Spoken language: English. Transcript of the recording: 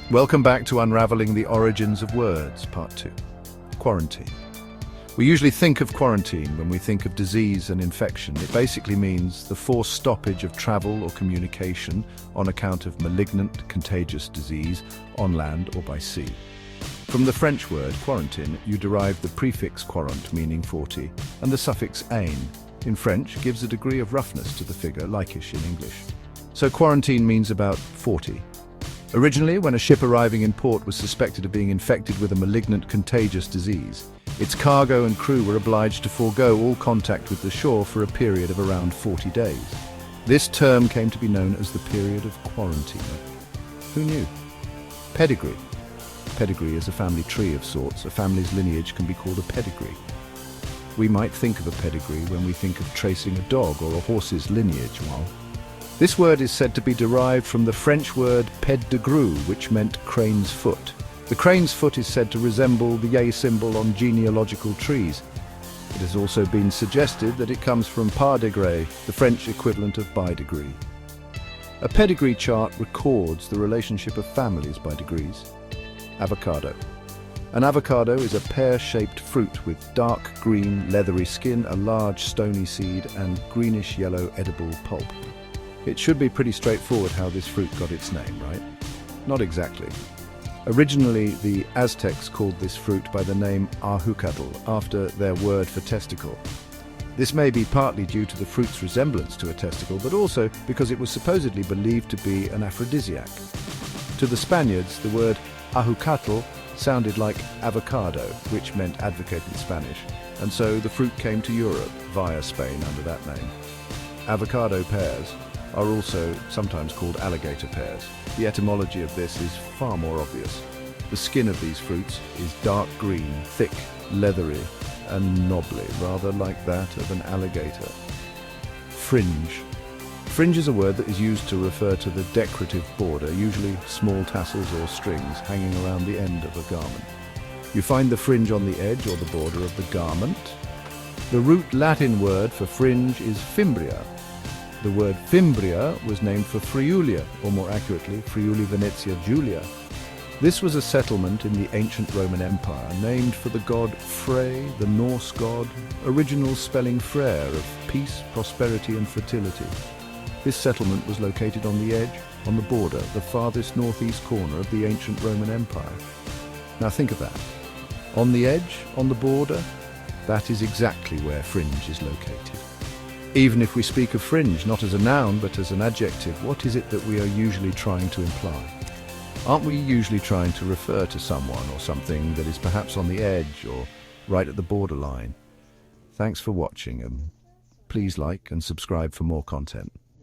Welcome back to Unraveling the Origins of Words, Part 2. Quarantine. We usually think of quarantine when we think of disease and infection. It basically means the forced stoppage of travel or communication on account of malignant, contagious disease on land or by sea. From the French word quarantine, you derive the prefix quarante, meaning 40, and the suffix ain, in French, gives a degree of roughness to the figure, like-ish in English. So quarantine means about 40. Originally, when a ship arriving in port was suspected of being infected with a malignant, contagious disease, its cargo and crew were obliged to forego all contact with the shore for a period of around 40 days. This term came to be known as the period of quarantine. Who knew? Pedigree. Pedigree is a family tree of sorts. A family's lineage can be called a pedigree. We might think of a pedigree when we think of tracing a dog or a horse's lineage, while this word is said to be derived from the French word Pedigree, which meant crane's foot. The crane's foot is said to resemble the yay symbol on genealogical trees. It has also been suggested that it comes from Pedigree, the French equivalent of by degree. A pedigree chart records the relationship of families by degrees. Avocado. An avocado is a pear-shaped fruit with dark green, leathery skin, a large stony seed, and greenish-yellow edible pulp. It should be pretty straightforward how this fruit got its name, right? Not exactly. Originally, the Aztecs called this fruit by the name Ajucatl, after their word for testicle. This may be partly due to the fruit's resemblance to a testicle, but also because it was supposedly believed to be an aphrodisiac. To the Spaniards, the word Ajucatl sounded like avocado, which meant advocate in Spanish, and so the fruit came to Europe via Spain under that name. Avocado pears are also sometimes called alligator pears. The etymology of this is far more obvious. The skin of these fruits is dark green, thick, leathery, and knobbly, rather like that of an alligator. Fringe. Fringe is a word that is used to refer to the decorative border, usually small tassels or strings hanging around the end of a garment. You find the fringe on the edge or the border of the garment. The root Latin word for fringe is fimbria. The word Fimbria was named for Friulia, or more accurately, Friuli Venezia Giulia. This was a settlement in the ancient Roman Empire, named for the god Frey, the Norse god, original spelling Freyr, of peace, prosperity and fertility. This settlement was located on the edge, on the border, the farthest northeast corner of the ancient Roman Empire. Now think of that. On the edge, on the border, that is exactly where Fringe is located. Even if we speak of fringe not as a noun but as an adjective, what is it that we are usually trying to imply? Aren't we usually trying to refer to someone or something that is perhaps on the edge or right at the borderline? Thanks for watching, and please like and subscribe for more content.